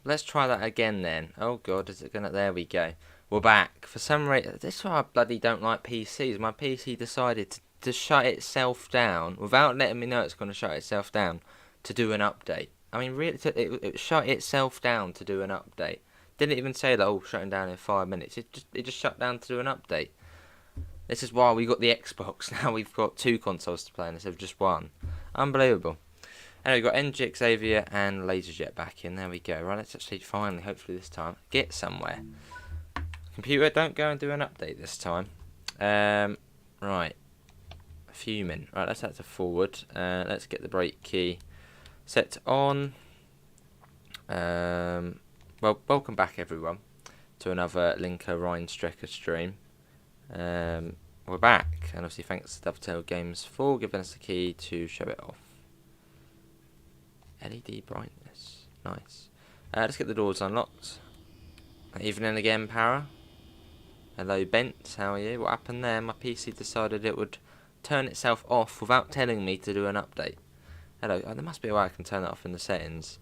let's try that again then. Oh god, is it gonna? There we go. We're back. For some reason, this is why I bloody don't like PCs. My PC decided to shut itself down without letting me know it's going to shut itself down to do an update. I mean, really, it shut itself down to do an update. Didn't even say that, oh, shutting down in 5 minutes. It just shut down to do an update. This is why we got the Xbox. Now we've got 2 consoles to play instead of just 1. Unbelievable. Anyway, we've got NG Xavier and LaserJet back in. There we go. Right, let's actually finally, hopefully this time, get somewhere. Computer, don't go and do an update this time. Right. Fuming. Right, let's head to forward. Let's get the brake key set on. Well, welcome back everyone to another Linke Rheinstrecke stream. We're back, and obviously thanks to Dovetail Games for giving us the key to show it off. LED brightness, nice. Let's get the doors unlocked. Evening again, Para. Hello, Bent. How are you? What happened there? My PC decided it would turn itself off without telling me to do an update. Hello. Oh, there must be a way I can turn that off in the settings.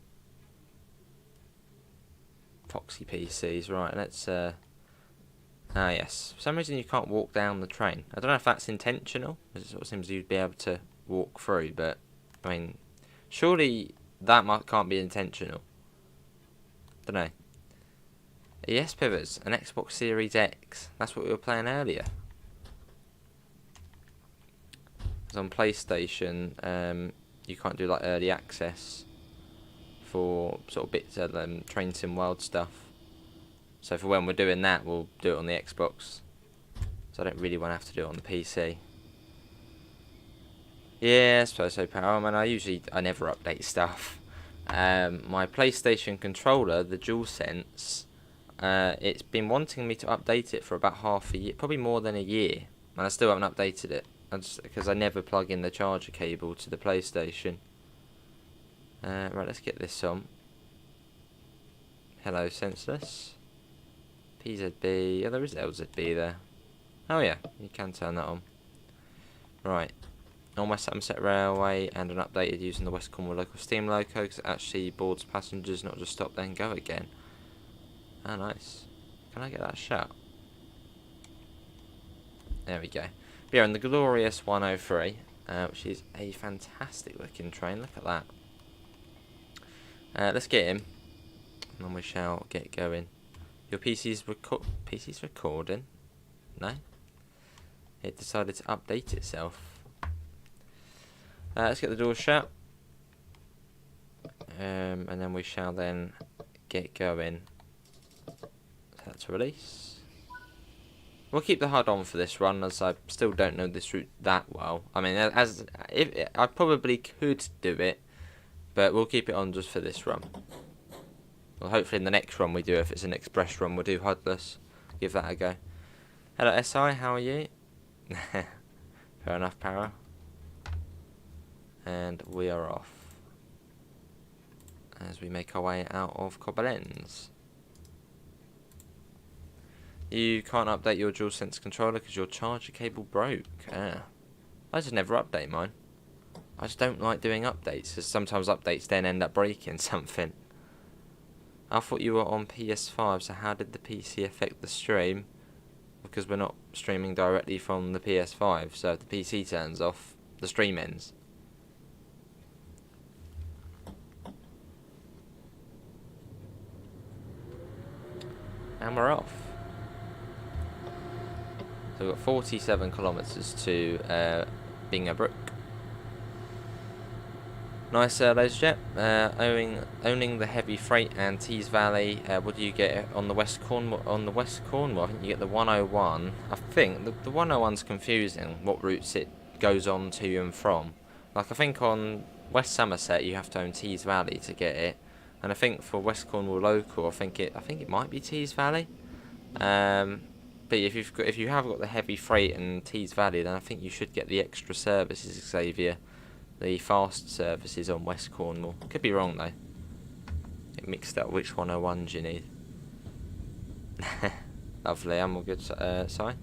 Foxy PCs. Right, let's... Ah, yes. For some reason you can't walk down the train. I don't know if that's intentional. It sort of seems you'd be able to walk through, but... I mean, surely that can't be intentional. Don't know. Yes, Pivots, an Xbox Series X. That's what we were playing earlier. Because on PlayStation, you can't do like early access for sort of bits of Train Sim World stuff. So for when we're doing that, we'll do it on the Xbox. So I don't really want to have to do it on the PC. Yeah, I suppose so, Power. I mean, I never update stuff. My PlayStation controller, the DualSense, it's been wanting me to update it for about half a year, probably more than a year, and I still haven't updated it. Because I never plug in the charger cable to the PlayStation. Right, let's get this on. Hello, Senseless. PZB. Oh, there is LZB there. Oh yeah, you can turn that on. Right. On West Somerset Railway and an updated using the West Cornwall local steam loco, because it actually boards passengers, not just stop then go again. Oh, nice. Can I get that shut? There we go. We are in the glorious 103, which is a fantastic looking train. Look at that. Let's get in, and then we shall get going. Your PC's recording? No? It decided to update itself. Let's get the door shut. And then we shall then get going. Set to release. We'll keep the HUD on for this run, as I still don't know this route that well. I mean, I probably could do it, but we'll keep it on just for this run. Well, hopefully in the next run we do, if it's an express run, we'll do HUDless. Give that a go. Hello, SI, how are you? Fair enough, Para. And we are off as we make our way out of Cobblends. You can't update your DualSense controller because your charger cable broke. Ah. I just never update mine. I just don't like doing updates, because sometimes updates then end up breaking something. I thought you were on PS5, so how did the PC affect the stream? Because we're not streaming directly from the PS5, so if the PC turns off, the stream ends. And we're off. So we've got 47 kilometres to Bingerbrook. Nice, LaserJet. Owning the heavy freight and Tees Valley. What do you get on the West Cornwall? On the West Cornwall, I think you get the 101. I think the 101's confusing. What routes it goes on to and from. Like I think on West Somerset you have to own Tees Valley to get it, and I think for West Cornwall local, I think it might be Tees Valley. But if you have got the heavy freight and Tees Valley, then I think you should get the extra services, Xavier. The fast services on West Cornwall. Could be wrong though. Get mixed up which 101s you need. Lovely, I'm all good. Sorry.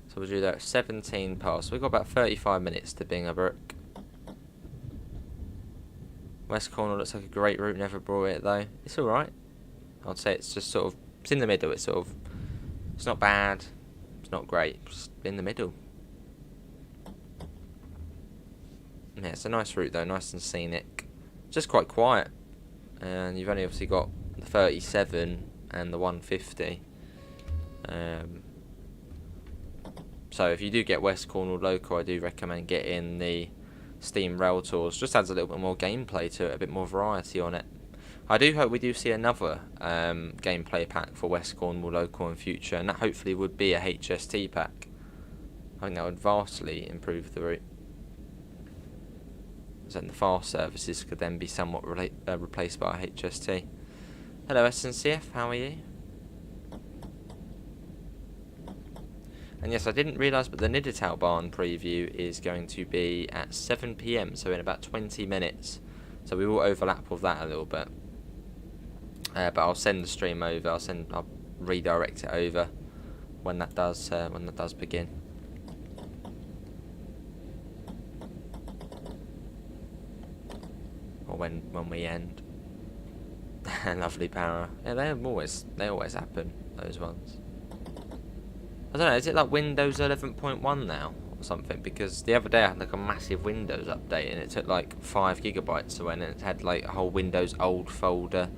So we'll do that 17 past. We've got about 35 minutes to Bingerbrook. West Cornwall looks like a great route, never brought it though. It's alright. I'd say it's just sort of, it's in the middle, it's sort of, it's not bad, it's not great, just in the middle. Yeah, it's a nice route though, nice and scenic. Just quite quiet. And you've only obviously got the 37 and the 150. So if you do get West Cornwall local, I do recommend getting the Steam Rail Tours. Just adds a little bit more gameplay to it, a bit more variety on it. I do hope we do see another gameplay pack for West Cornwall local in future, and that hopefully would be a HST pack. I think that would vastly improve the route. So the fast services could then be somewhat replaced by a HST. Hello SNCF, how are you? And yes, I didn't realise, but the Niddertal Barn preview is going to be at 7 PM, so in about 20 minutes. So we will overlap with that a little bit. But I'll send the stream over. I'll redirect it over when that does begin. Or when we end. Lovely para. Yeah, they always happen, those ones. I don't know, is it like Windows 11.1 now or something? Because the other day I had like a massive Windows update and it took like 5 gigabytes away and it had like a whole Windows old folder.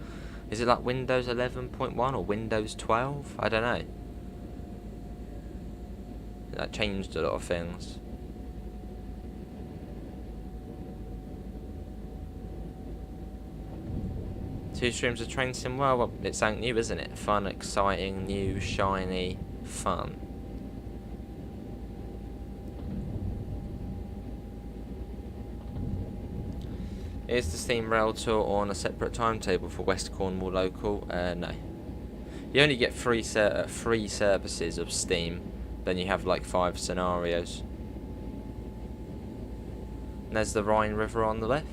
Is it like Windows 11.1 or Windows 12? I don't know. That changed a lot of things. Two streams of Train Sim, well, it's something new, isn't it? Fun, exciting, new, shiny, fun. Is the Steam Rail Tour on a separate timetable for West Cornwall local? No. You only get free services of Steam, then you have like 5 scenarios. And there's the Rhine River on the left.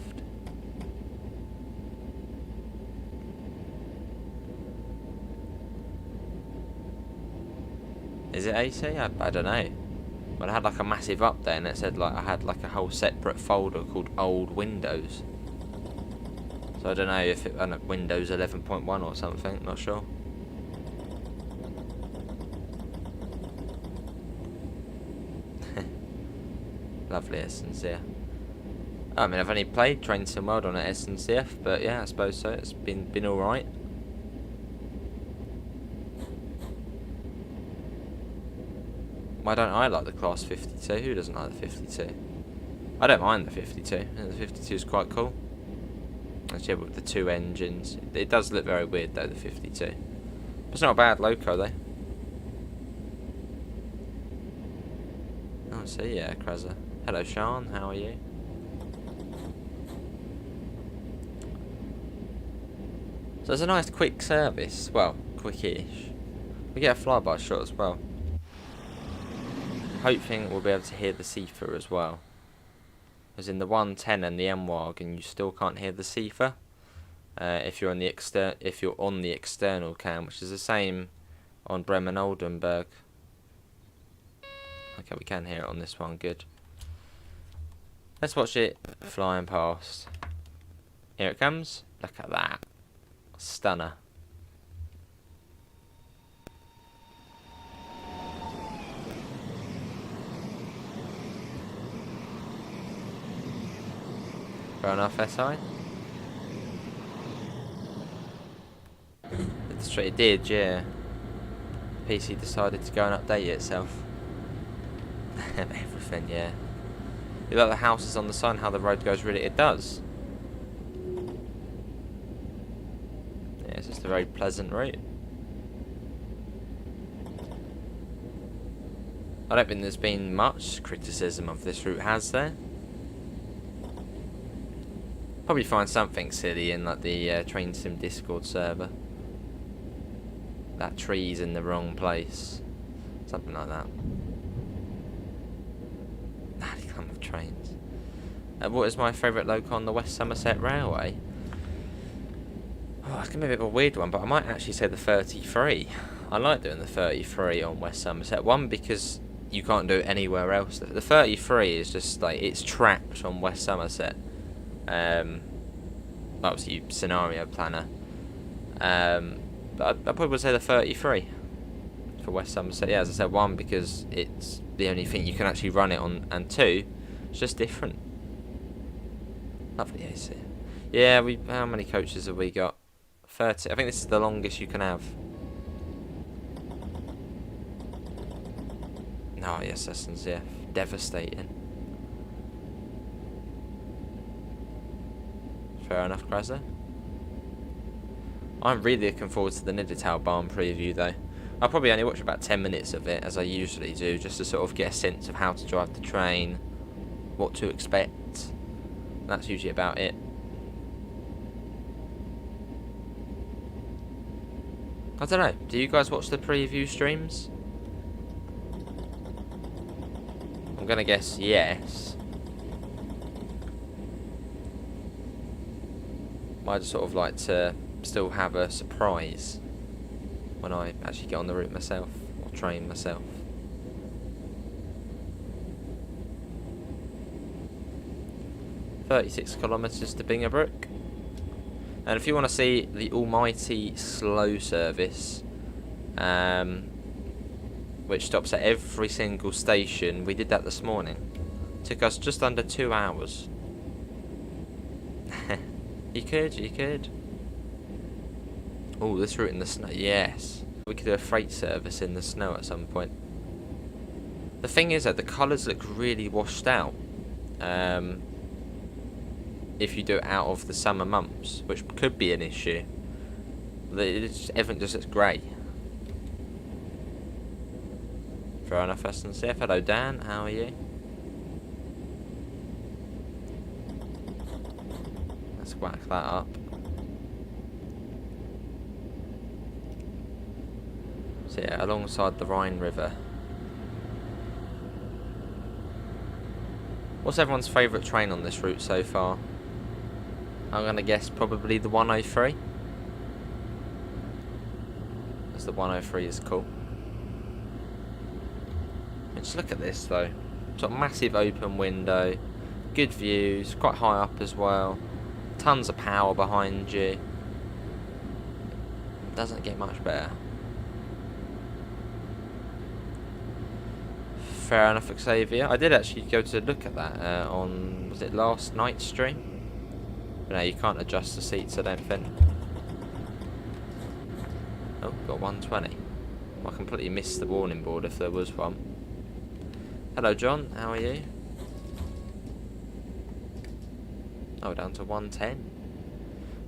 Is it AC? I don't know. But I had like a massive update and it said like I had like a whole separate folder called Old Windows. So I don't know if it Windows 11.1 or something, not sure. Lovely SNCF. I mean, I've only played Train Sim World on an SNCF, but yeah, I suppose so. It's been alright. Why don't I like the Class 52? Who doesn't like the 52? I don't mind the 52. I think the 52 is quite cool. Actually, with the 2 engines. It does look very weird though, the 52. But it's not a bad loco though. Oh, see, yeah, Krezza. Hello, Sean. How are you? So it's a nice quick service. Well, quickish. We get a flyby shot as well. Hoping we'll be able to hear the Seafer as well. As in the 110 and the M-Wagon, you still can't hear the Seafer. If you're on the external cam, which is the same on Bremen Oldenburg. Okay, we can hear it on this one. Good. Let's watch it flying past. Here it comes. Look at that. Stunner. Fair enough, SI. It did, yeah. PC decided to go and update itself. Everything, yeah. You like the houses on the side and how the road goes, really? It does. Yeah, it's just a very pleasant route. I don't think there's been much criticism of this route, has there? Probably find something silly in like the Train Sim Discord server. That tree's in the wrong place. Something like that. Ah, they come with trains. What is my favourite loco on the West Somerset Railway? Oh, it's going to be a bit of a weird one, but I might actually say the 33. I like doing the 33 on West Somerset. One, because you can't do it anywhere else. The 33 is just like, it's trapped on West Somerset. obviously scenario planner. But I probably would say the 33 for West Somerset. Yeah, as I said, one, because it's the only thing you can actually run it on, and two, it's just different. Lovely AC. Yeah, how many coaches have we got? 30. I think this is the longest you can have. Oh yes, SNCF. Devastating. Fair enough, Krasner. I'm really looking forward to the Nidatal Barn preview though. I'll probably only watch about 10 minutes of it, as I usually do, just to sort of get a sense of how to drive the train, what to expect. That's usually about it. I don't know, do you guys watch the preview streams? I'm gonna guess yes. I just sort of like to still have a surprise when I actually get on the route myself, or train myself. £36 kilometres to Bingerbrook. And if you want to see the almighty slow service, which stops at every single station, we did that this morning. Took us just under 2 hours. You could. Oh, this route in the snow, yes. We could do a freight service in the snow at some point. The thing is that the colours look really washed out. If you do it out of the summer months, which could be an issue. Everything just looks grey. Fair enough, SNCF. Hello, Dan. How are you? Let's whack that up. So yeah, alongside the Rhine River. What's everyone's favourite train on this route so far? I'm going to guess probably the 103. As the 103 is cool. And just look at this though. It's got a massive open window. Good views. Quite high up as well. Tons of power behind you. Doesn't get much better. Fair enough, Xavier. I did actually go to look at that on, was it last night's stream? But no, you can't adjust the seats, I don't think. Oh, got 120. I completely missed the warning board if there was one. Hello, John. How are you? Oh, down to 110.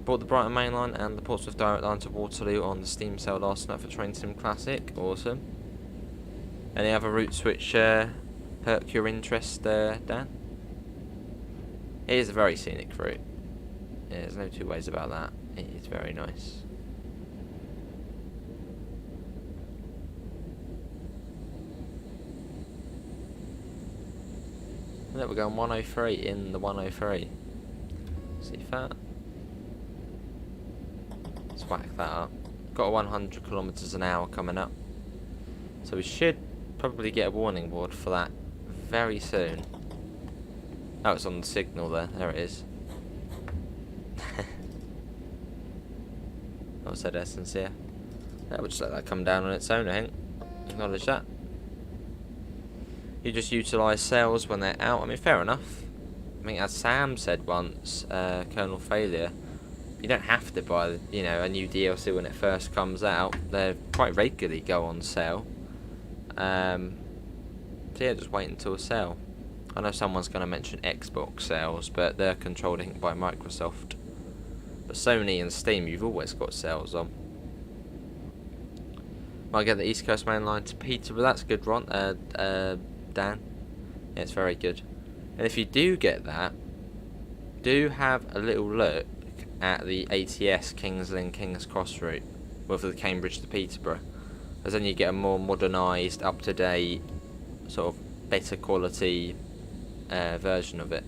Bought the Brighton Main Line and the Portsmouth Direct Line to Waterloo on the Steam sale last night for Train Sim Classic. Awesome. Any other routes which perk your interest, Dan? It is a very scenic route. Yeah, there's no two ways about that. It is very nice. Look, we're going 103 in the 103. See that? Let's whack that up. Got 100 kilometres an hour coming up. So we should probably get a warning board for that very soon. Oh, it's on the signal there. There it is. I said essence here. Yeah, we'll just let that come down on its own, I think. Acknowledge that. You just utilise sales when they're out. I mean, fair enough. I mean, as Sam said once, Colonel Failure, you don't have to buy, you know, a new DLC when it first comes out. They quite regularly go on sale. So yeah, just wait until sale. I know someone's going to mention Xbox sales, but they're controlled, I think, by Microsoft. But Sony and Steam, you've always got sales on. Might get the East Coast Main Line to Peterborough. That's good, Ron. Dan. Yeah, it's very good. And if you do get that, do have a little look at the ATS Kings Lynn Kings Cross route with the Cambridge to Peterborough, as then you get a more modernised, up-to-date, sort of better quality version of it.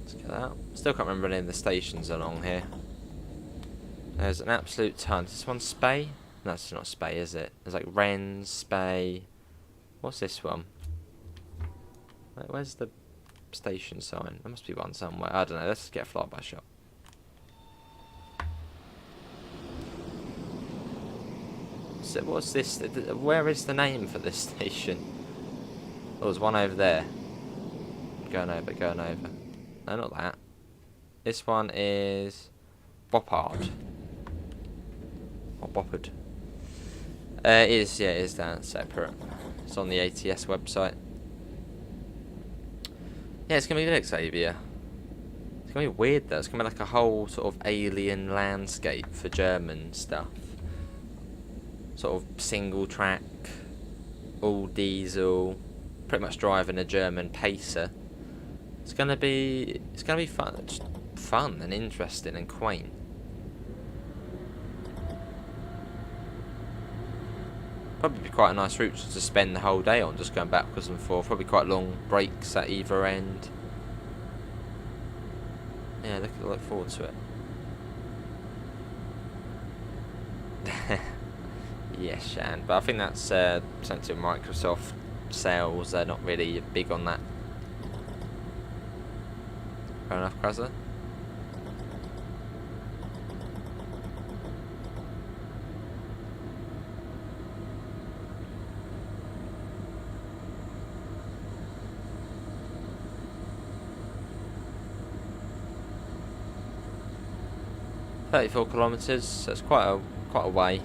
Let's get that. Still can't remember any of the stations along here. There's an absolute ton. Is this one Spey? That's not Spey, is it? There's like Wren, Spey. What's this one? Where's the station sign? There must be one somewhere. I don't know. Let's just get a fly-by shot. So what's this? Where is the name for this station? Oh, there's one over there. Going over, going over. No, not that. This one is Boppard. Or Boppard. It is down separate. It's on the ATS website. Yeah, it's going to be good, Xavier. It's going to be weird though. It's going to be like a whole sort of alien landscape for German stuff. Sort of single track, all diesel, pretty much driving a German pacer. It's going to be fun. Just fun and interesting and quaint. Probably be quite a nice route to spend the whole day on, just going backwards and forth. Probably quite long breaks at either end. Yeah, look forward to it. Yes, Shan. But I think that's something to Microsoft sales. They're not really big on that. Fair enough, Krasser. .4 kilometres, so it's quite a way.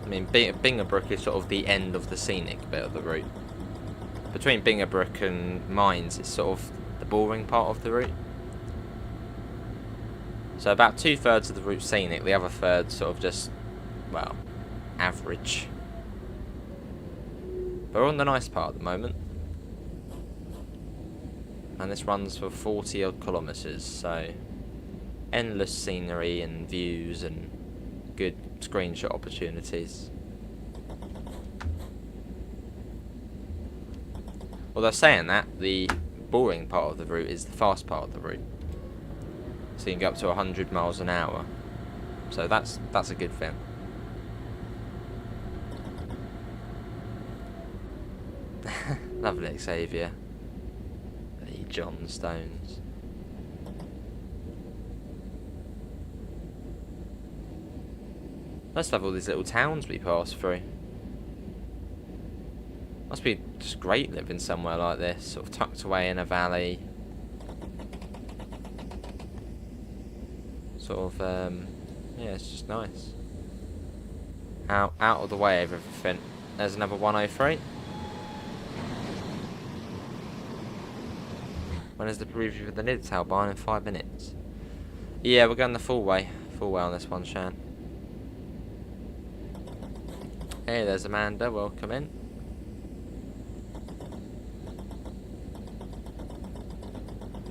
I mean, Bingerbrook is sort of the end of the scenic bit of the route. Between Bingerbrook and Mainz, it's sort of the boring part of the route. So about 2/3 of the route scenic, the other third sort of just, well, average. But we're on the nice part at the moment. And this runs for 40 odd kilometres, so endless scenery and views and good screenshot opportunities. Although saying that, the boring part of the route is the fast part of the route. So you can go up to 100 miles an hour. So that's a good thing. Lovely, Xavier. The John Stones. Let's have all these little towns we pass through. Must be just great living somewhere like this, sort of tucked away in a valley. Sort of, yeah, it's just nice. Out of the way of everything. There's another 103. When is the review of the Nidtal barn? In 5 minutes. Yeah, we're going the full way on this one, Shan. Hey, there's Amanda. Welcome in.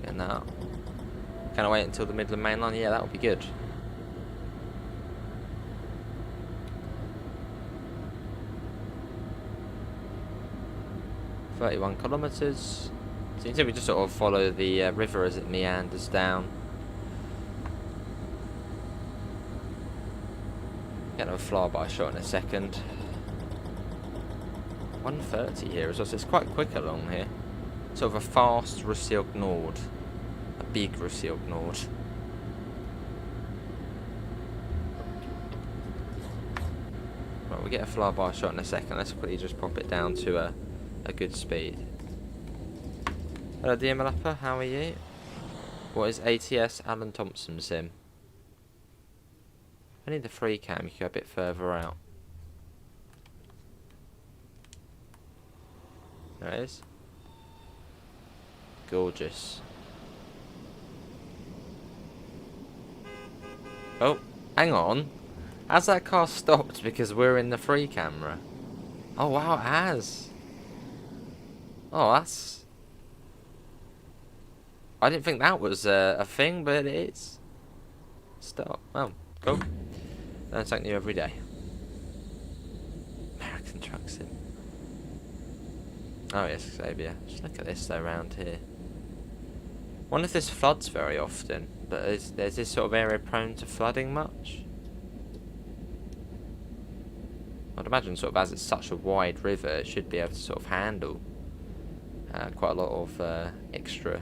Getting that up. Can I wait until the Midland Main Line? Yeah, that would be good. .31 kilometres. So you can see we just sort of follow the river as it meanders down. Get a flyby shot in a second. 130 here as well, so it's quite quick along here. Sort of a fast Russilk Nord. A big Russilk Nord. Right, we'll get a flyby shot in a second. Let's quickly just pop it down to a good speed. Hello dear Malappa, how are you? What is ATS Alan Thompson sim? I need the free cam, you can go a bit further out. There it is. Gorgeous. Oh, hang on. Has that car stopped because we're in the free camera? Oh wow, it has. Oh, that's... I didn't think that was a thing, but it is. Stop. Oh, cool. Learn something new every day. American truck sim. Oh yes, Xavier. Just look at this though around here. Wonder if this floods very often, but is this sort of area prone to flooding much? I'd imagine sort of as it's such a wide river, it should be able to sort of handle quite a lot of extra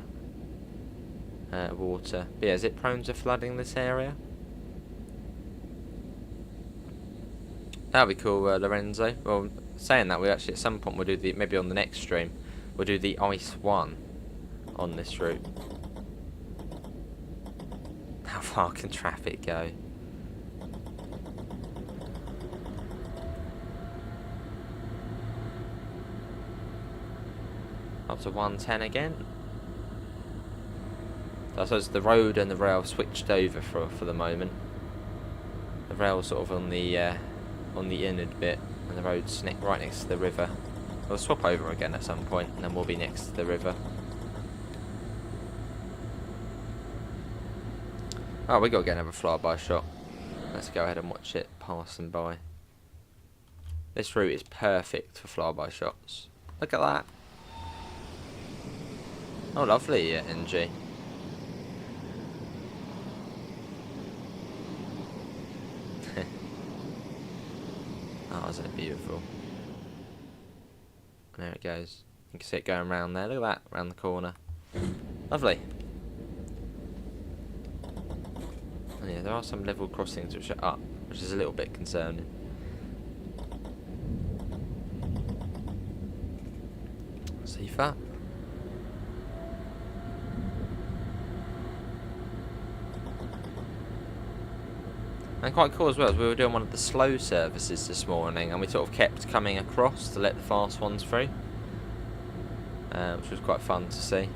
water. But yeah, is it prone to flooding this area? That'd be cool, Lorenzo. Well, saying that, we actually at some point we'll do the, maybe on the next stream, we'll do the ice 1 on this route. How far can traffic go? Up to 110 again. So I suppose the road and the rail switched over for the moment. The rail's sort of on the inward bit, and the road's right next to the river. We'll swap over again at some point, and then we'll be next to the river. Oh, we got to get another flyby shot. Let's go ahead and watch it passing by. This route is perfect for flyby shots. Look at that. Oh, lovely, NG. Oh, isn't it beautiful? And there it goes. You can see it going round there. Look at that, round the corner. Lovely. And yeah, there are some level crossings which are up, which is a little bit concerning. See that? And quite cool as well, as we were doing one of the slow services this morning, and we sort of kept coming across to let the fast ones through, which was quite fun to see.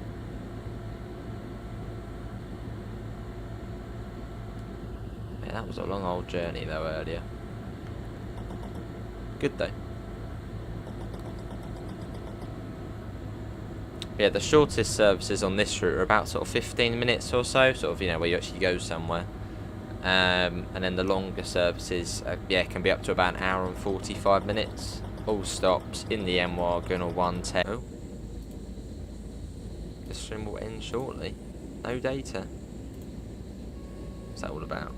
Yeah, that was a long old journey though earlier. Good though. Yeah, the shortest services on this route are about sort of 15 minutes or so, sort of, you know, where you actually go somewhere. And then the longer services, yeah, can be up to about an hour and 45 minutes. All stops in the M-Wagon or 110. Oh. The stream will end shortly. No data. What's that all about?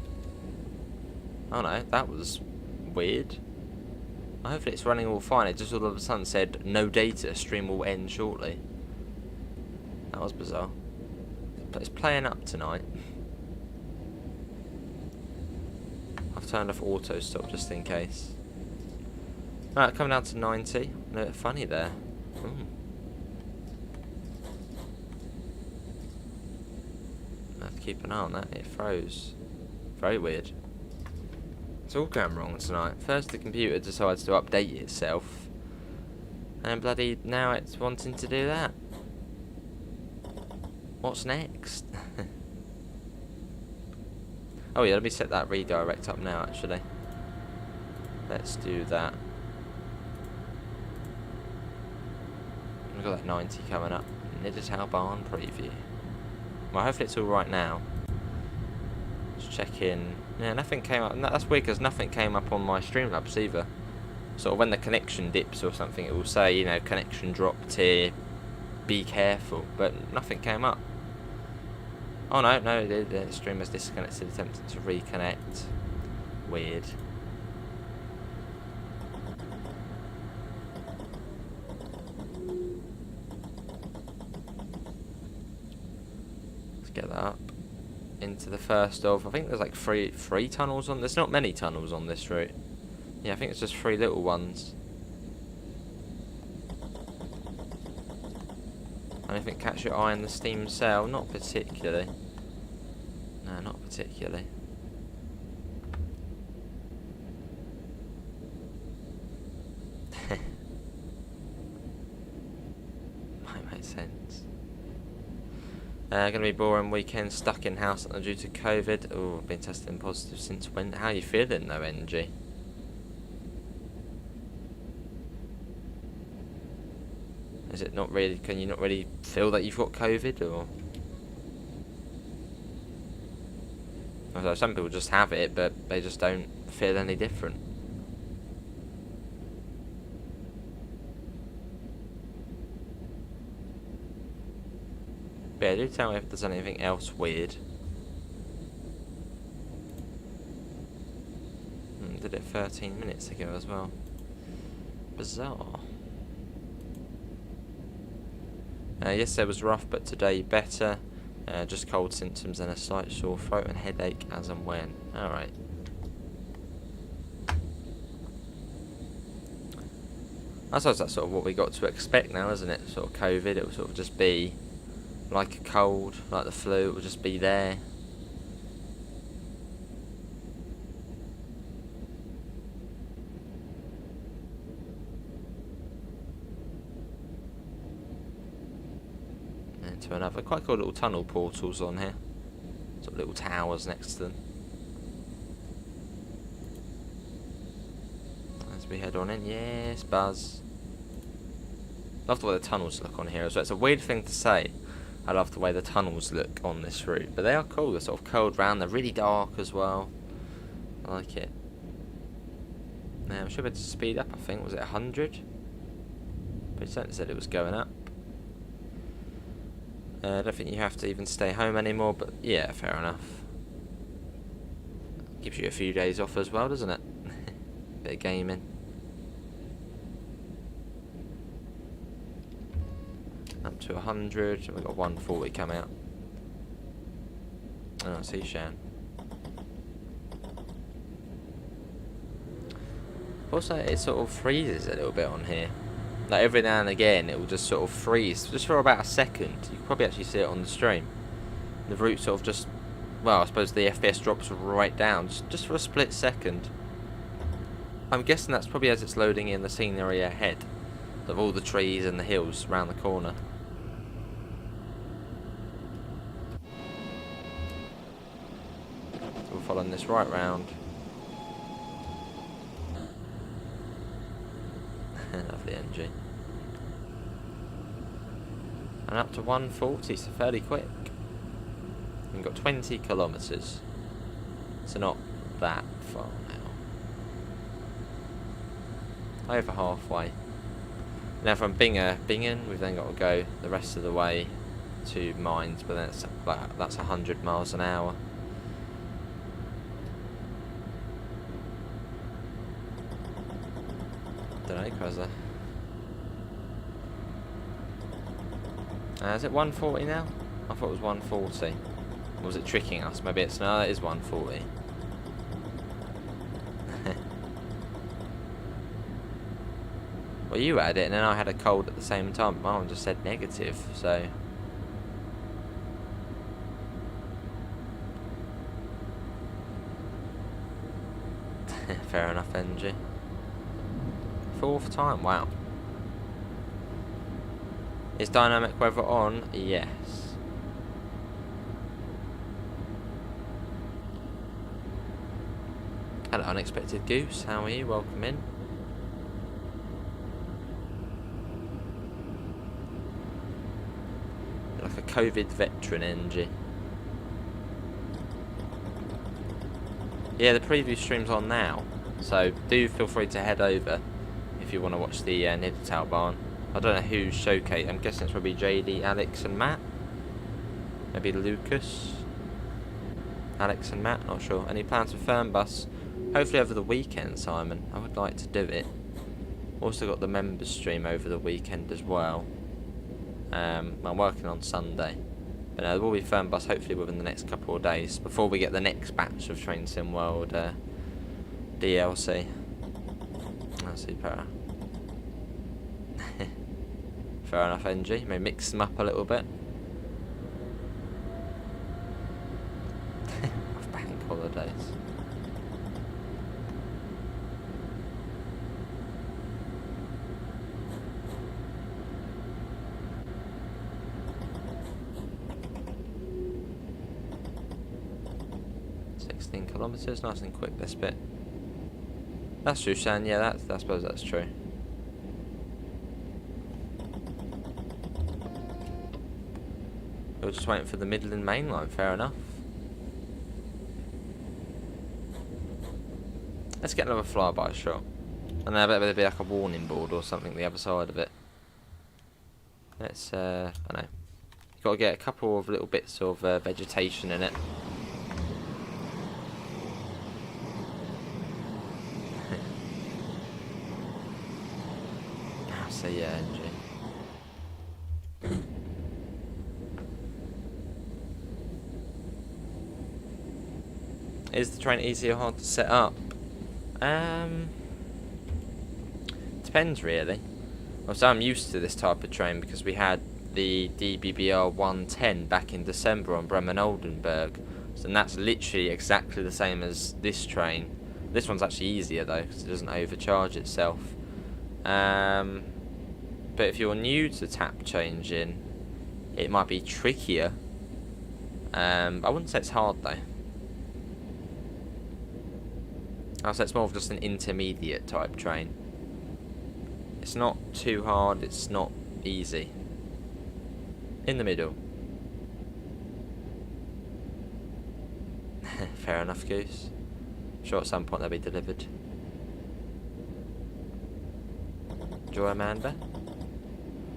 Oh no, that was weird. Hopefully it's running all fine. It just all of a sudden said, no data, stream will end shortly. That was bizarre. But it's playing up tonight. I've turned off auto stop just in case. Right, coming down to 90. No, funny there. I have to keep an eye on that. It froze. Very weird. It's all going wrong tonight. First the computer decides to update itself, and bloody now it's wanting to do that. What's next? Oh yeah, let me set that redirect up now actually. Let's do that. We've got that 90 coming up. Digital barn preview. Well, hopefully it's alright now. Just check in. Yeah, nothing came up. No, that's weird because nothing came up on my Streamlabs either. Sort of when the connection dips or something, it will say, you know, connection dropped here, be careful. But nothing came up. Oh no, the stream has disconnected, attempting to reconnect. Weird. Let's get that up. Into the first of, I think there's like three tunnels on, there's not many tunnels on this route. Yeah, I think it's just 3 little ones. Anything catch your eye in the Steam sale? Not particularly. No, not particularly. Might make sense. Gonna be boring weekend, stuck in house due to COVID. Oh, I've been testing positive since when? How are you feeling though, NG? Is it not really, can you not really feel that you've got COVID, or? Although some people just have it, but they just don't feel any different. But yeah, do tell me if there's anything else weird. Did it 13 minutes ago as well. Bizarre. Yesterday was rough, but today better. Just cold symptoms and a slight sore throat and headache as and when. Alright. I suppose that's sort of what we got to expect now, isn't it? Sort of COVID, it will sort of just be like a cold, like the flu, it will just be there. To another quite cool little tunnel portals on here, sort of little towers next to them. As we head on in, yes, Buzz. Love the way the tunnels look on here as well. It's a weird thing to say. I love the way the tunnels look on this route, but they are cool. They're sort of curled round. They're really dark as well. I like it. Now I'm sure we had to speed up. I think was it 100? But it certainly said it was going up. I don't think you have to even stay home anymore, but yeah, fair enough. Gives you a few days off as well, doesn't it? Bit of gaming. Up to 100, and we've got 140 come out. Oh, I see Shan. Also, it sort of freezes a little bit on here. Like every now and again it will just sort of freeze, just for about a second. You can probably actually see it on the stream. The route sort of just, well, I suppose the FPS drops right down, just for a split second. I'm guessing that's probably as it's loading in the scenery ahead, of all the trees and the hills around the corner. We're following this right round. Lovely NG. And up to 140, so fairly quick. We've got 20 kilometres, so not that far now. Over halfway. Now from Bingen, we've then got to go the rest of the way to Mines, but then that's 100 miles an hour. Don't know, Crezza. Is it 140 now? I thought it was 140. Or was it tricking us? Maybe it's, no, it is 140. Well, you had it and then I had a cold at the same time. My one just said negative, so... Fair enough, NG. 4th time, wow. Is dynamic weather on? Yes. Hello, unexpected goose. How are you? Welcome in. Like a COVID veteran, NG. Yeah, the preview stream's on now, so do feel free to head over if you want to watch the Nidatal barn. I don't know who's showcased. I'm guessing it's probably JD, Alex and Matt. Maybe Lucas. Alex and Matt, not sure. Any plans for Fernbus? Hopefully over the weekend, Simon. I would like to do it. Also got the members stream over the weekend as well. I'm working on Sunday. But there will be Fernbus hopefully within the next couple of days before we get the next batch of Train Sim World DLC. That's super. Fair enough, NG. May mix them up a little bit. Of bank holidays. Kilometers, nice and quick this bit. That's true, Shan. Yeah, I suppose that's true. We're just waiting for the Midland Main Line. Fair enough. Let's get another flyby shot, and I bet there'll be like a warning board or something the other side of it. Let's I don't know. You've got to get a couple of little bits of vegetation in it. So yeah, NG. Is the train easy or hard to set up? Depends really. So I'm used to this type of train because we had the DBBR 110 back in December on Bremen Oldenburg, and that's literally exactly the same as this train. This one's actually easier though because it doesn't overcharge itself. But if you're new to tap changing, it might be trickier. I wouldn't say it's hard though. I'll say it's more of just an intermediate type train. It's not too hard, it's not easy. In the middle. Fair enough, Goose. I'm sure at some point they'll be delivered. Enjoy, Amanda.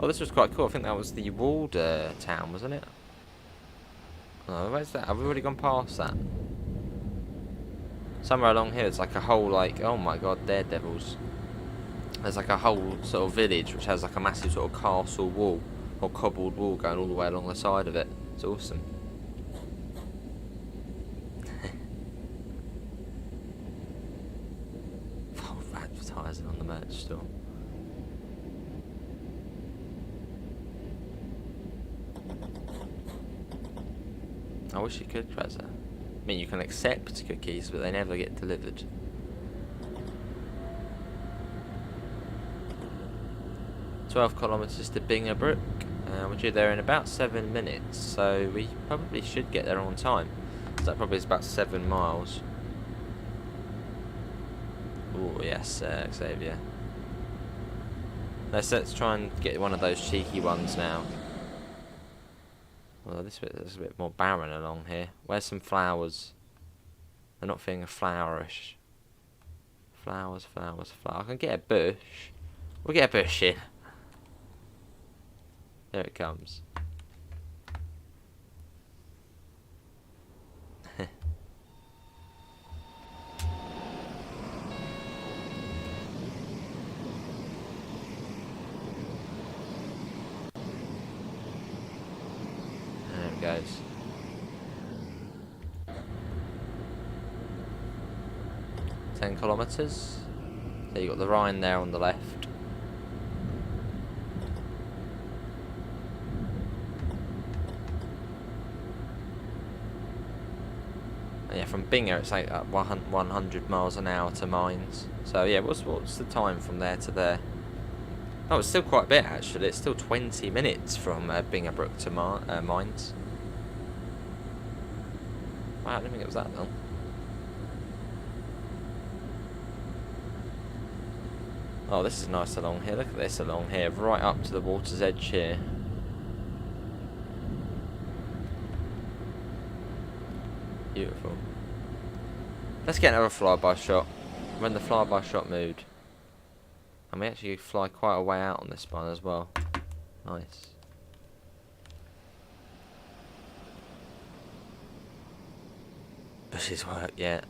Oh, this was quite cool. I think that was the Walder town, wasn't it? Oh, where's that? Have we already gone past that? Somewhere along here, it's like a whole, like, oh my god, daredevils. There's like a whole sort of village which has like a massive sort of castle wall or cobbled wall going all the way along the side of it. It's awesome. Oh, advertising on the merch store. I wish you could, Trezor. I mean, you can accept cookies, but they never get delivered. 12 kilometres to Bingerbrook. We're due there in about 7 minutes, so we probably should get there on time. So that probably is about 7 miles. Oh yes, Xavier. Let's try and get one of those cheeky ones now. Well, this bit is a bit more barren along here. Where's some flowers? They're not feeling flowerish. Flowers, flowers, flowers. I can get a bush. We'll get a bush in. There it comes. There it goes. "10 kilometres. So you got the Rhine there on the left. Yeah, from Binger it's like 100 miles an hour to Mainz. So yeah, what's the time from there to there? Oh, it's still quite a bit actually. It's still 20 minutes from Bingerbrook to Mainz. Wow, I didn't think it was that long. Oh, this is nice along here. Look at this along here, right up to the water's edge here. Beautiful. Let's get another flyby shot. We're in the flyby shot mood. And we actually fly quite a way out on this one as well. Nice. Bushes work, yeah.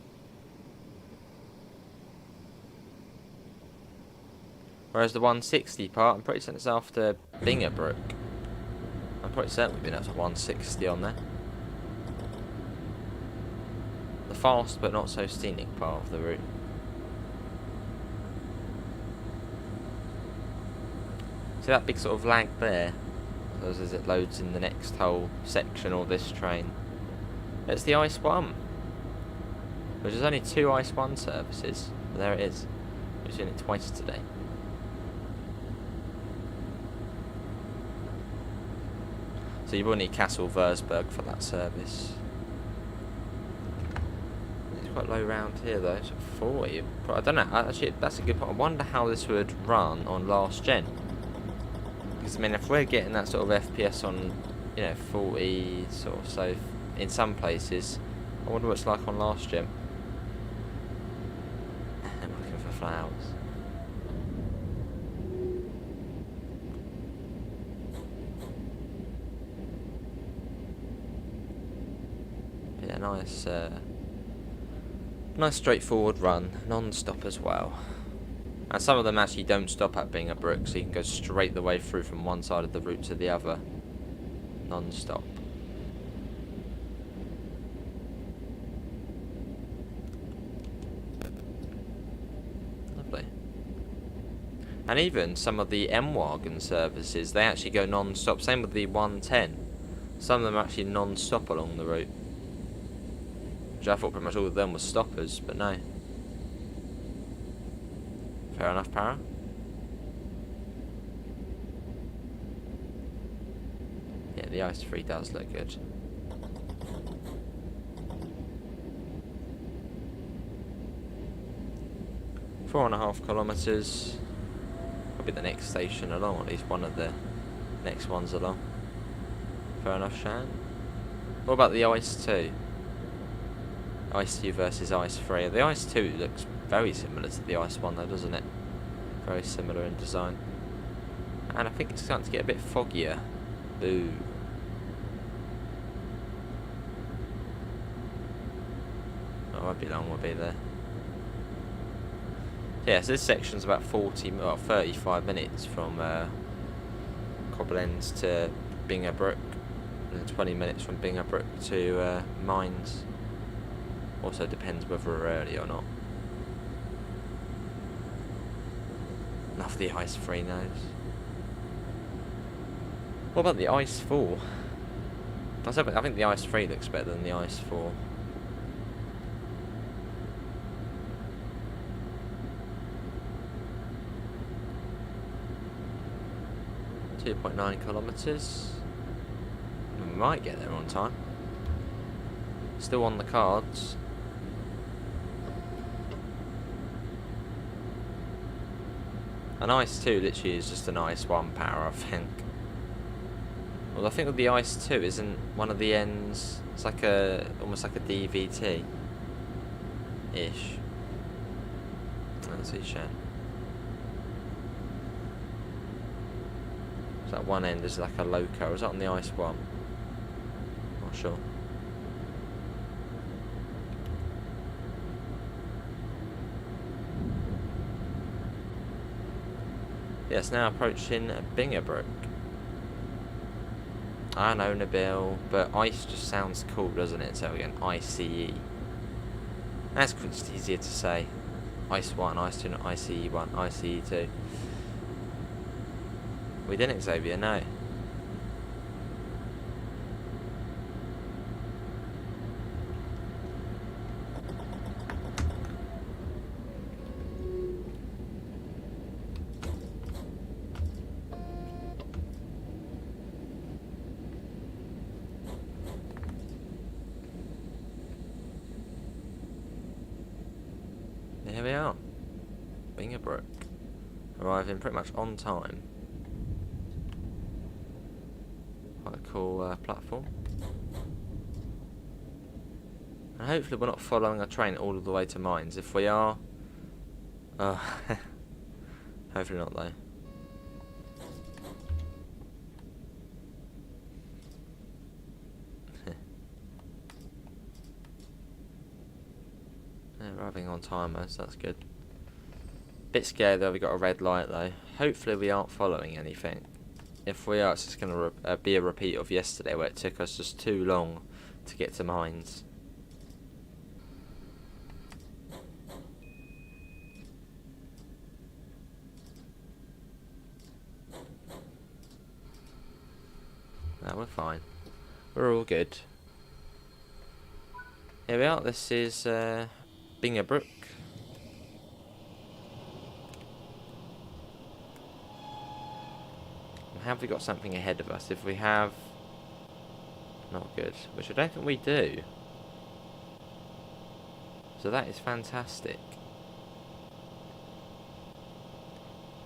Whereas the 160 part, I'm pretty certain it's after Bingerbrook. I'm pretty certain we've been up to 160 on there. The fast but not so scenic part of the route. See that big sort of lag there? As it loads in the next whole section or this train. It's the Ice 1. Which is only 2 Ice 1 services. But there it is. We've seen it twice today. So you will need Kassel-Würzburg for that service. It's quite low round here though, it's 40. I don't know, actually that's a good point. I wonder how this would run on last gen. Because I mean, if we're getting that sort of FPS on, you know, 40 sort of, so in some places, I wonder what it's like on last gen. I'm looking for flowers. Yeah, nice straightforward run, non-stop as well. And some of them actually don't stop at being a brick, so you can go straight the way through from one side of the route to the other, non-stop. Lovely. And even some of the M-Wagon services, they actually go non-stop. Same with the 110. Some of them are actually non-stop along the route. Which I thought pretty much all of them were stoppers, but no. Fair enough, Para. Yeah, the ice free does look good. – 4.5 kilometres. Probably the next station along, or at least one of the next ones along. Fair enough, Shan. What about the Ice 2? Ice 2 versus Ice 3. The Ice 2 looks very similar to the Ice 1 though, doesn't it? Very similar in design. And I think it's starting to get a bit foggier. Boo. Oh, won't be long, we'll be there. Yeah, so this section's about 35 minutes from Cobblends to Bingerbrook, and 20 minutes from Bingerbrook to Mines. Also depends whether we're early or not. Love the Ice 3 nose. What about the Ice 4? I think the Ice 3 looks better than the Ice 4. .9 kilometres. We might get there on time. Still on the cards. An Ice 2 literally is just an Ice 1 power, I think. Well, I think with the Ice 2 isn't one of the ends. It's like almost like a DVT ish. Let's see, Shan. So that one end is like a loco. Is that on the Ice 1? Not sure. Yes, now approaching Bingerbrook. I know, Nabil, but Ice just sounds cool, doesn't it? So again, ICE. That's just easier to say. Ice 1, Ice 2, not ICE 1, ICE 2. We didn't, Xavier, no. Here we are. Bingerbrook. Arriving pretty much on time. Quite a cool platform. And hopefully we're not following a train all of the way to Mines. If we are... Oh, hopefully not though. Arriving on time though, so that's good. Bit scared though, we got a red light though. Hopefully we aren't following anything. If we are, it's just going to be a repeat of yesterday where it took us just too long to get to Mines. No, we're fine. We're all good. Here we are, this is Bingerbrook. Have we got something ahead of us? If we have, not good, which I don't think we do. So that is fantastic.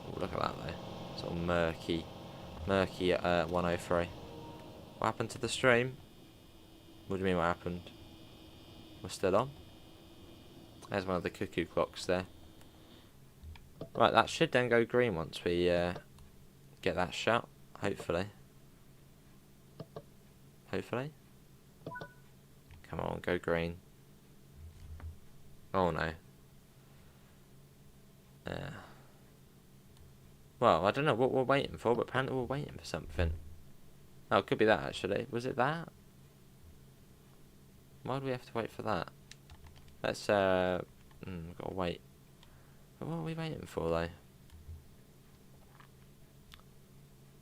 Ooh, look at that though, sort of murky 103. What happened to the stream? What do you mean what happened? We're still on. There's one of the cuckoo clocks there. Right, that should then go green once we get that shut, hopefully. Hopefully. Come on, go green. Oh no. Well, I don't know what we're waiting for, but apparently we're waiting for something. Oh, it could be that, actually. Was it that? Why do we have to wait for that? Let's, gotta wait. But what are we waiting for, though?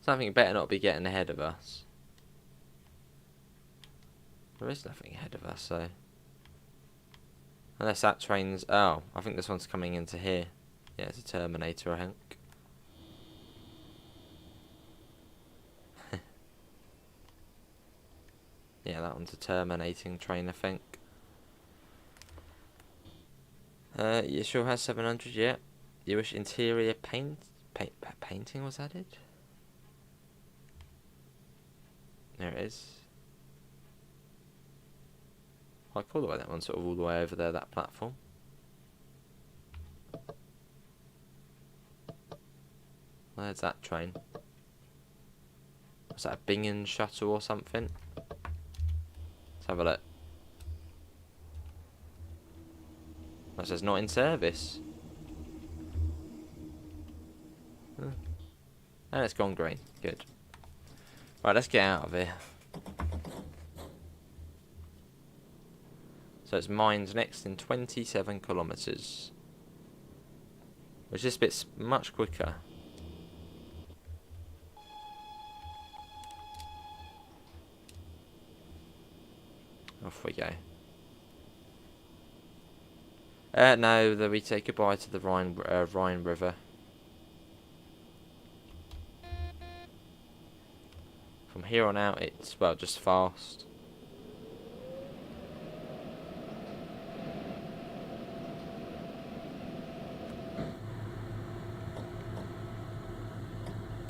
Something better not be getting ahead of us. There is nothing ahead of us, so... Unless that train's... Oh, I think this one's coming into here. Yeah, it's a Terminator, I think. Yeah, that one's a terminating train, I think. You sure has 700, yeah. You wish interior painting was added? There it is. Quite cool the way that one's sort of all the way over there, that platform. Where's that train? Was that a Bingen shuttle or something? Let's have a look. That says not in service. And it's gone green. Good. Right, let's get out of here. So it's mine's next in 27 kilometres. Which this bit's much quicker. Off we go. No, then we say goodbye to the Rhine River. From here on out, it's, well, just fast.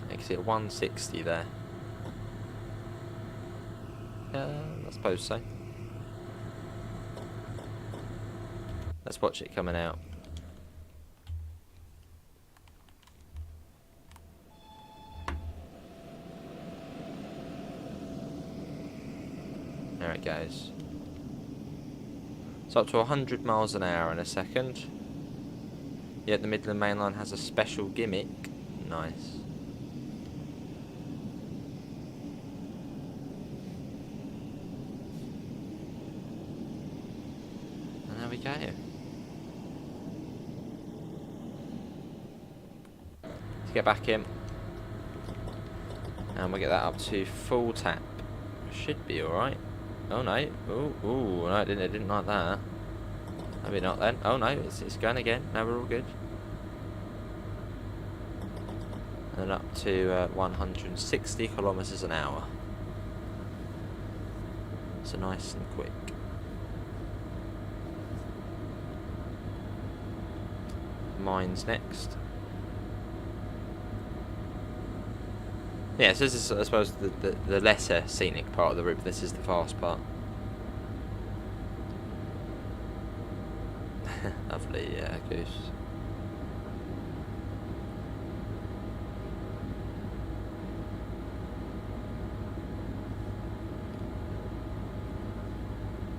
You can see a 160 there. I suppose so. Let's watch it coming out. There it goes. It's up to 100 miles an hour in a second. Yet the Midland Main Line has a special gimmick. Nice. And there we go. Let's get back in. And we'll get that up to full tap. Should be alright. Oh no. Ooh, no, I didn't like that. Maybe not then. Oh no, it's going again. No, we're all good. And then up to 160 kilometres an hour. So nice and quick. Mine's next. Yeah, so this is, I suppose, the lesser scenic part of the route, but this is the fast part. Lovely, yeah, goose.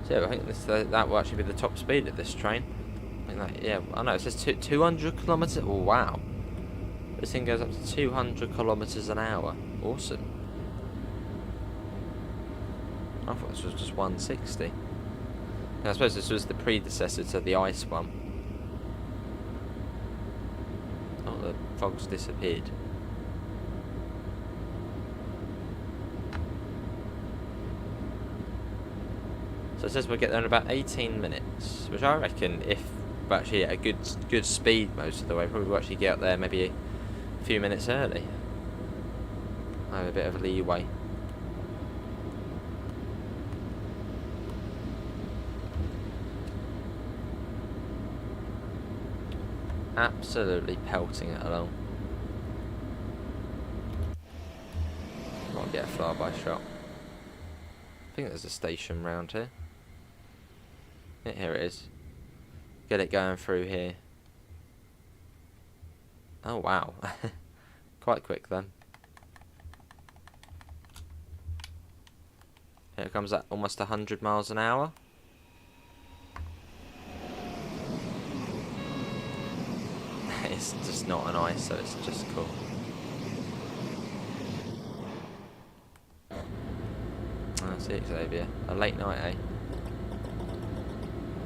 So yeah, I think that will actually be the top speed of this train. I think that, yeah, I know, it says 200 kilometres. Oh, wow. This thing goes up to 200 kilometres an hour. Awesome. I thought this was just 160. And I suppose this was the predecessor to the ice one. Oh, the fog's disappeared. So it says we'll get there in about 18 minutes, which I reckon, if we're actually at a good speed most of the way, probably we'll actually get up there maybe a few minutes early. I have a bit of leeway. Absolutely pelting it along. Might get a flyby shot. I think there's a station round here. Yeah, here it is. Get it going through here. Oh wow. Quite quick then. Here it comes at almost 100 miles an hour. It's just not an ice, so it's just cool. See, Xavier. A late night, eh?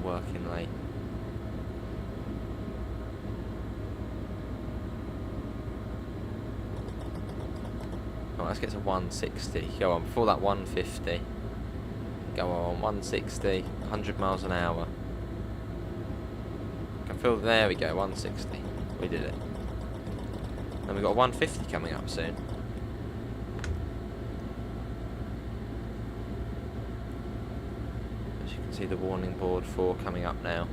Working late. Oh, let's get to 160. Go on, before that 150. Go on, 160, 100 miles an hour. Can feel, there we go, 160. We did it. And we've got 150 coming up soon. As you can see, the warning board for coming up now.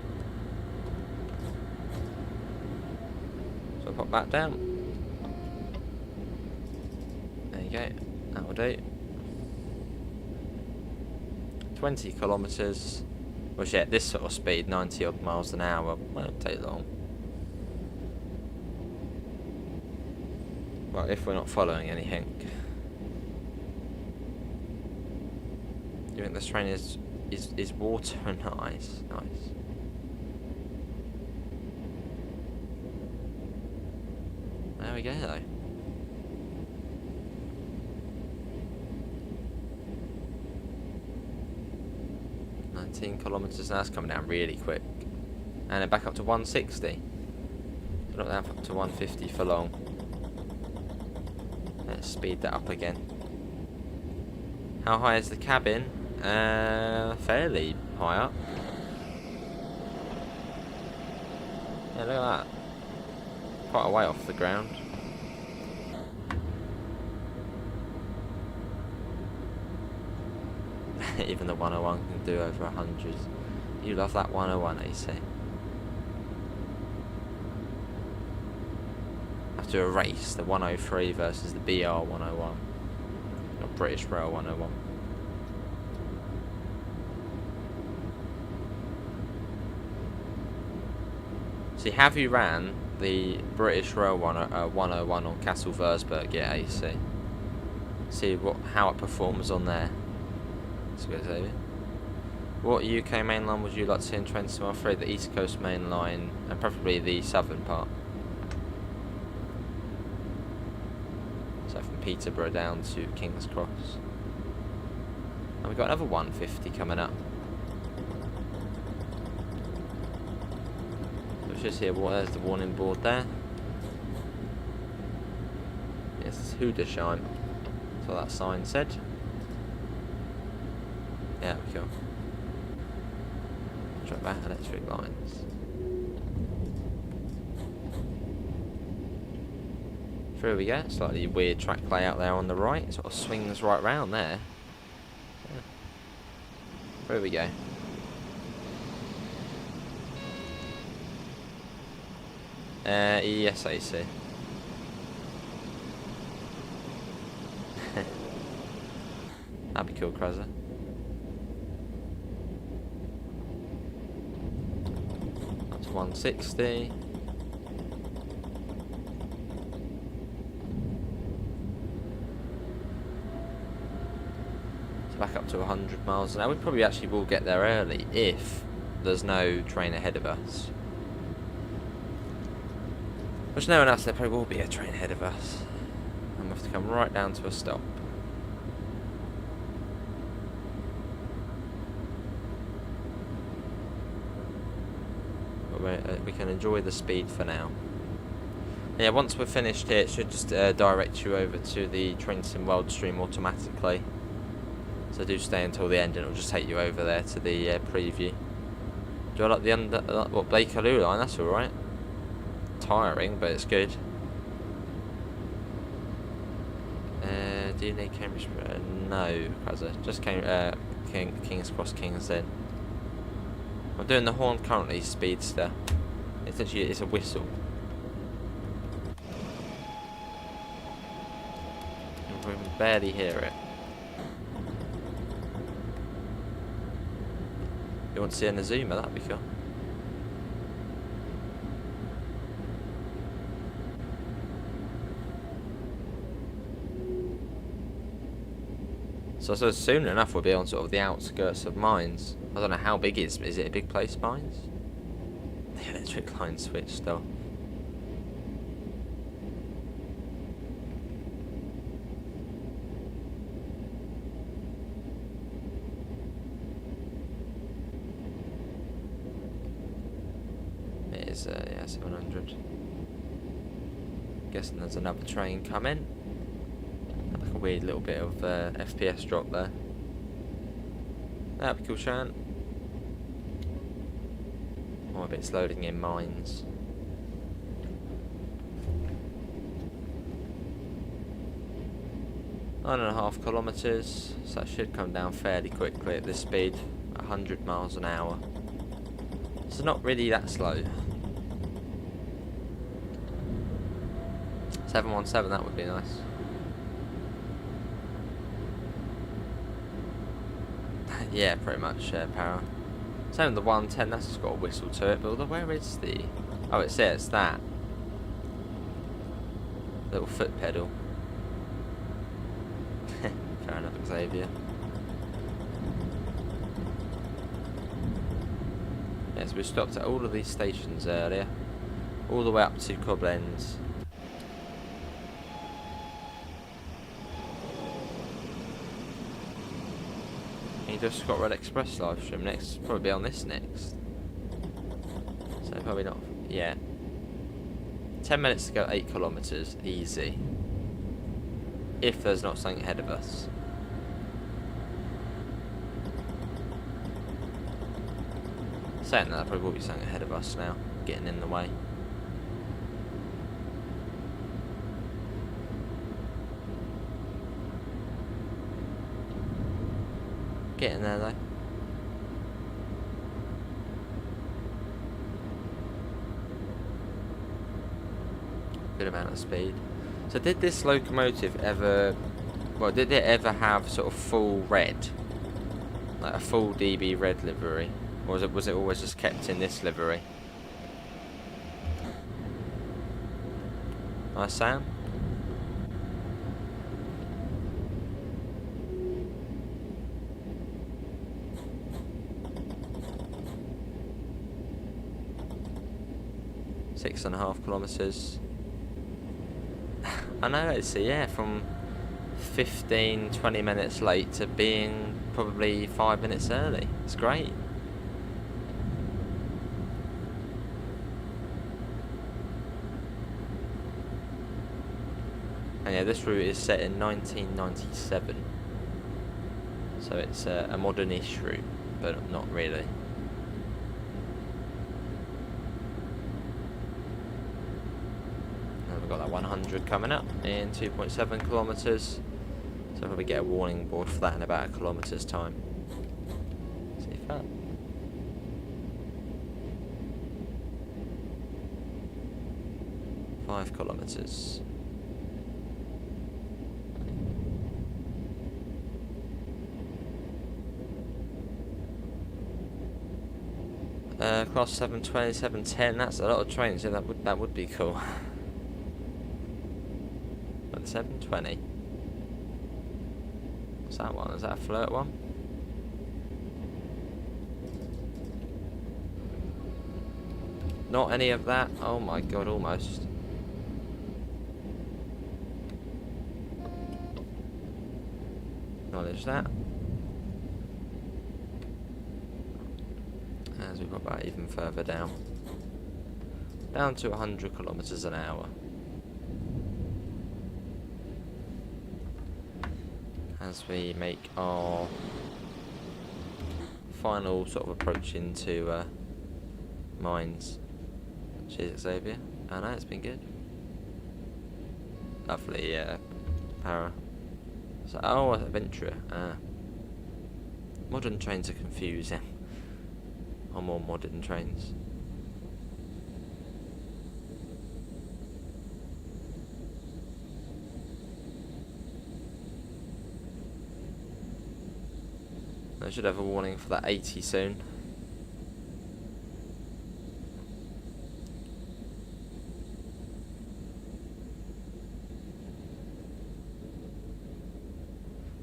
So I'll pop that down. There you go, that will do. 20 kilometres. Well, yeah, this sort of speed, 90 odd miles an hour, won't take long. Well, if we're not following anything. You think this train is water and ice? Nice. There we go though. Kilometres now, it's coming down really quick. And then back up to 160. Not down up to 150 for long. Let's speed that up again. How high is the cabin? Fairly high up. Yeah, look at that. Quite a way off the ground. Even the 101 can do over 100. You love that 101, AC. Have to erase the 103 versus the BR 101. Not British Rail 101. See, have you ran the British Rail 101 on Castle Versberg yet, AC? See how it performs on there. That's a good idea. What UK main line would you like to see in 2013? The East Coast main line, and preferably the southern part. So from Peterborough down to King's Cross. And we've got another 150 coming up. So it's just here, there's the warning board there. Yes, it's Hudesheim. That's what that sign said. Yeah, we go. Drop back electric lines. Through we go. Slightly weird track layout there on the right. Sort of swings right round there. Yeah. Through we go. Yes, AC. That'd be cool, Kruzzer. Up to 160. So back up to 100 miles an hour. We probably actually will get there early if there's no train ahead of us. Which no one else, there probably will be a train ahead of us. And we'll have to come right down to a stop. We can enjoy the speed for now. Yeah, once we're finished here, it should just direct you over to the Trenton World Stream automatically. So do stay until the end and it'll just take you over there to the preview. Do I like the Bakerloo line? That's alright. Tiring, but it's good. Do you need Cambridge? No, Kruzzer. Just King's Cross, King's Lynn. I'm doing the horn currently, Speedster. It's a whistle. We can barely hear it. You want to see a Nazuma? That'd be cool. So soon enough we'll be on sort of the outskirts of Mines. I don't know how big is it a big place, Mines? The electric line switched off. is, yeah, 700. Guessing there's another train coming. Had like a weird little bit of FPS drop there. That'd be cool, Shan. More bits loading in mines. Nine and a half kilometres, so that should come down fairly quickly at this speed, 100 miles an hour. So not really that slow. 717, that would be nice. Yeah, pretty much power. Same with the 110, that's just got a whistle to it, but where is the... Oh, it says that. Little foot pedal. Fair enough, Xavier. Yes, we stopped at all of these stations earlier. All the way up to Koblenz. You just got Red Express live stream next. Probably on this next. So probably not. Yeah. 10 minutes to go 8 kilometres. Easy. If there's not something ahead of us. Saying that, there probably will be something ahead of us now. Getting in the way. Getting there though. Good amount of speed. So did this locomotive ever, well, did it ever have sort of full red? Like a full DB red livery? Or was it always just kept in this livery? Nice sound. Six and a half kilometres. I know, it's yeah, from 15-20 minutes late to being probably 5 minutes early. It's great. And yeah, this route is set in 1997, so it's a modern-ish route, but not really. And we've got that 100 coming up in 2.7 kilometres, so we'll probably get a warning board for that in about a kilometre's time. See if that. Five kilometres. Class 720, 710, that's a lot of trains, yeah, that would be cool. But 720. What's that one? Is that a flirt one? Not any of that? Oh my god, almost. Acknowledge that. As we've got that even further down. Down to 100 kilometres an hour. As we make our final sort of approach into mines. Cheers, Xavier. I know, it's been good. Lovely, power. So, oh, adventure. Modern trains are confusing. Or more modern trains. I should have a warning for that 80 soon.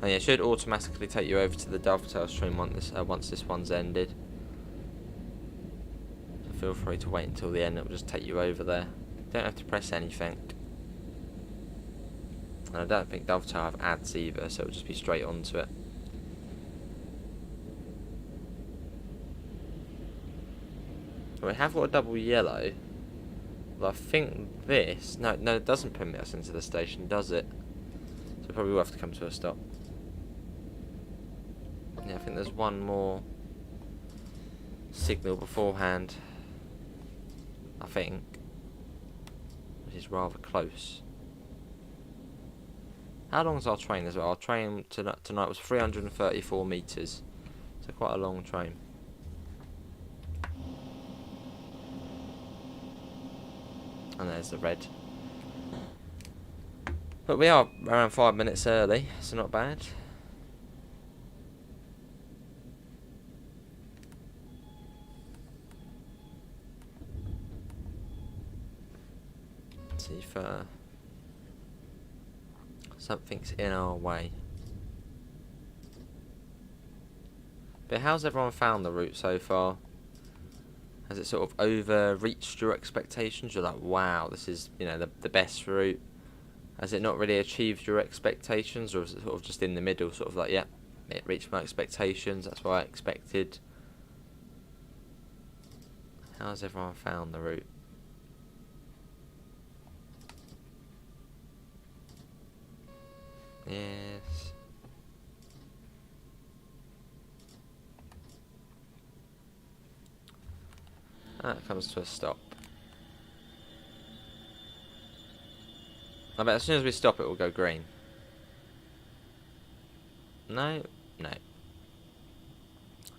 And yeah, it should automatically take you over to the dovetail stream once this one's ended. So feel free to wait until the end, it'll just take you over there. You don't have to press anything. And I don't think dovetail have ads either, so it'll just be straight onto it. We have got a double yellow. But I think this... No, it doesn't permit us into the station, does it? So probably we'll have to come to a stop. Yeah, I think there's one more signal beforehand. I think. Which is rather close. How long is our train as well? Our train tonight was 334 metres. So quite a long train. And there's the red. But we are around 5 minutes early, so not bad. Let's see if something's in our way. But how's everyone found the route so far? Has it sort of overreached your expectations? You're like, wow, this is, you know, the best route. Has it not really achieved your expectations, or is it sort of just in the middle, sort of like, yeah, it reached my expectations, that's what I expected? How's everyone found the route? Yes. That comes to a stop. I bet as soon as we stop it will go green. No.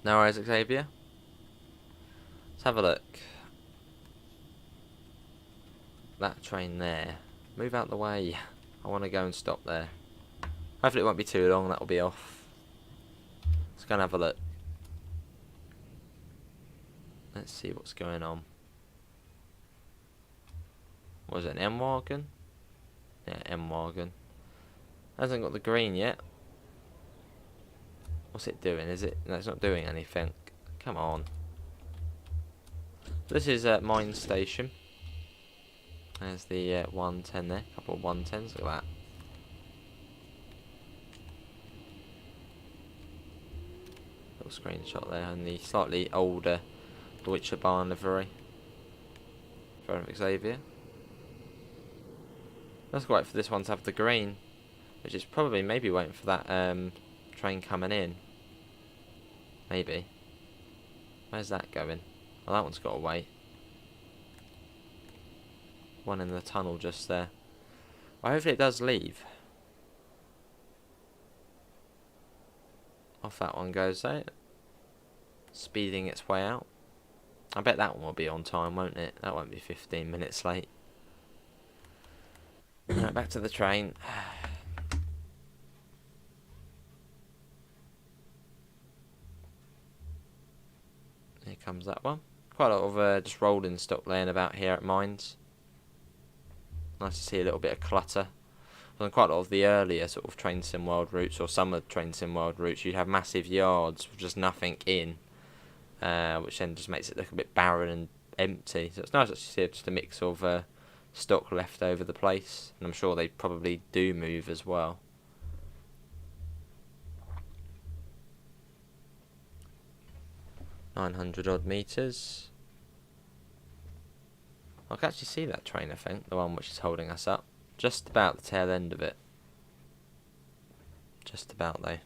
No worries, Xavier. Let's have a look. That train there. Move out the way. I want to go and stop there. Hopefully it won't be too long, that'll be off. Let's go and have a look. Let's see what's going on. Was it an M-Wagon? Yeah, M-Wagon. Hasn't got the green yet. What's it doing? Is it... No, it's not doing anything. Come on. This is Mine Station. There's the 110 there. A couple of 110s. Look at that. Little screenshot there. And the slightly older Deutsche Bahn livery. For Xavier. Let's wait for this one to have the green. Which is probably maybe waiting for that train coming in. Maybe. Where's that going? Well, that one's got to wait. One in the tunnel just there. Well, hopefully it does leave. Off that one goes though. Speeding its way out. I bet that one will be on time, won't it? That won't be 15 minutes late. Right, back to the train. Here comes that one. Quite a lot of just rolling stock laying about here at Mines. Nice to see a little bit of clutter. On quite a lot of the earlier sort of Train Sim World routes, or some of the Train Sim World routes, you'd have massive yards with just nothing in, which then just makes it look a bit barren and empty. So it's nice to see just a mix of stock left over the place, and I'm sure they probably do move as well. .900 odd metres. I can actually see that train, I think, the one which is holding us up. Just about the tail end of it. Just about, though.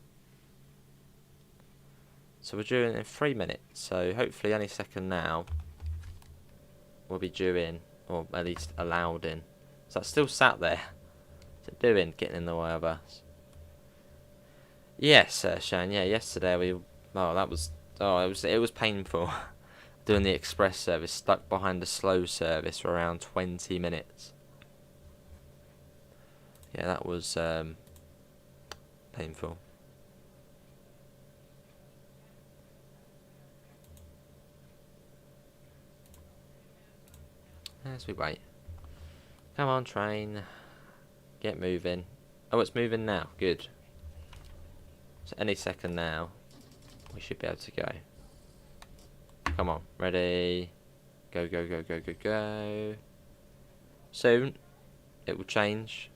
So we're due in 3 minutes, so hopefully any second now we'll be due in, or at least allowed in. So that's still sat there. What's it doing, getting in the way of us? Yes, Shane, yeah, yesterday we... Oh, that was... Oh, it was painful. Doing the express service, stuck behind the slow service for around 20 minutes. Yeah, that was painful. As we wait. Come on, train. Get moving. Oh, it's moving now. Good. So any second now, we should be able to go. Come on. Ready. Go, go, go, go, go, go. Soon, it will change.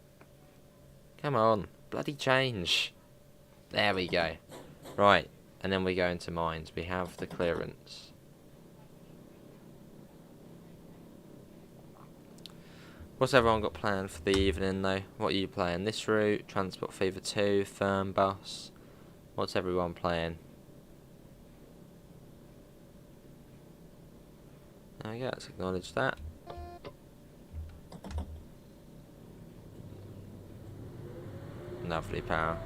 Come on. Bloody change. There we go. Right. And then we go into Mines. We have the clearance. What's everyone got planned for the evening though? What are you playing? This route, Transport Fever 2, Firm Bus. What's everyone playing? There we go, let's acknowledge that. Lovely power.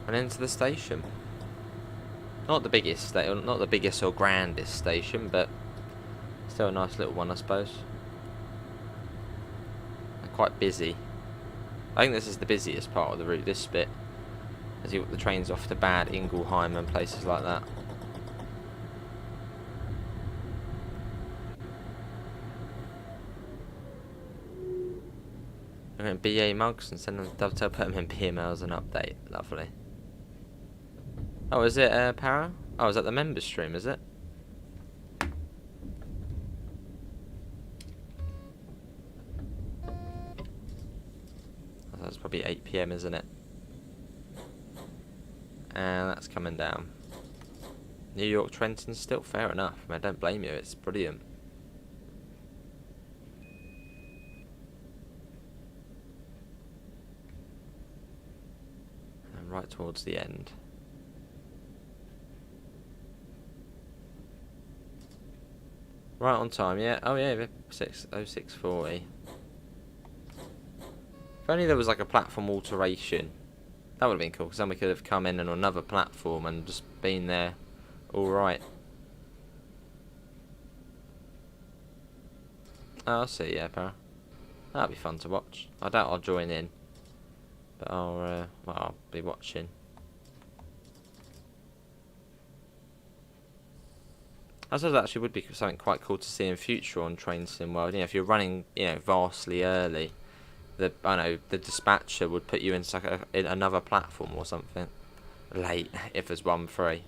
And into the station. Not the biggest, not the biggest or grandest station, but still a nice little one, I suppose. And quite busy. I think this is the busiest part of the route, this bit. As you got the trains off to Bad Ingelheim and places like that. I'm going to BA mugs and send them to Dovetail, put them in PML as an update. Lovely. Oh, is it Para? Oh, is that the members stream, is it? That's probably 8 PM, isn't it? And that's coming down. New York Trenton still fair enough. I mean, I don't blame you, it's brilliant. And right towards the end. Right on time, yeah. Oh yeah, 0640. If only there was like a platform alteration. That would have been cool, because then we could have come in on another platform and just been there alright. Oh, I'll see, yeah, Para. That'll be fun to watch. I doubt I'll join in. But well, I'll be watching. I suppose that actually would be something quite cool to see in future on Train Sim World. You know, if you're running, you know, vastly early, the dispatcher would put you in in another platform or something late if there's one free.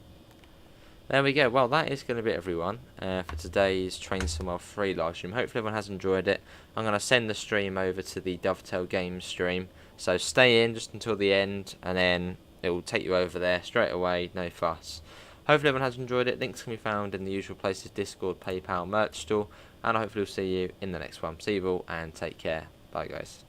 There we go. Well, that is going to be everyone for today's Train Sim World free live stream. Hopefully everyone has enjoyed it. I'm going to send the stream over to the Dovetail Games stream, so stay in just until the end, and then it will take you over there straight away. No fuss. Hopefully everyone has enjoyed it. Links can be found in the usual places: Discord, PayPal, merch store, and I hopefully will see you in the next one. See you all and take care. Bye guys.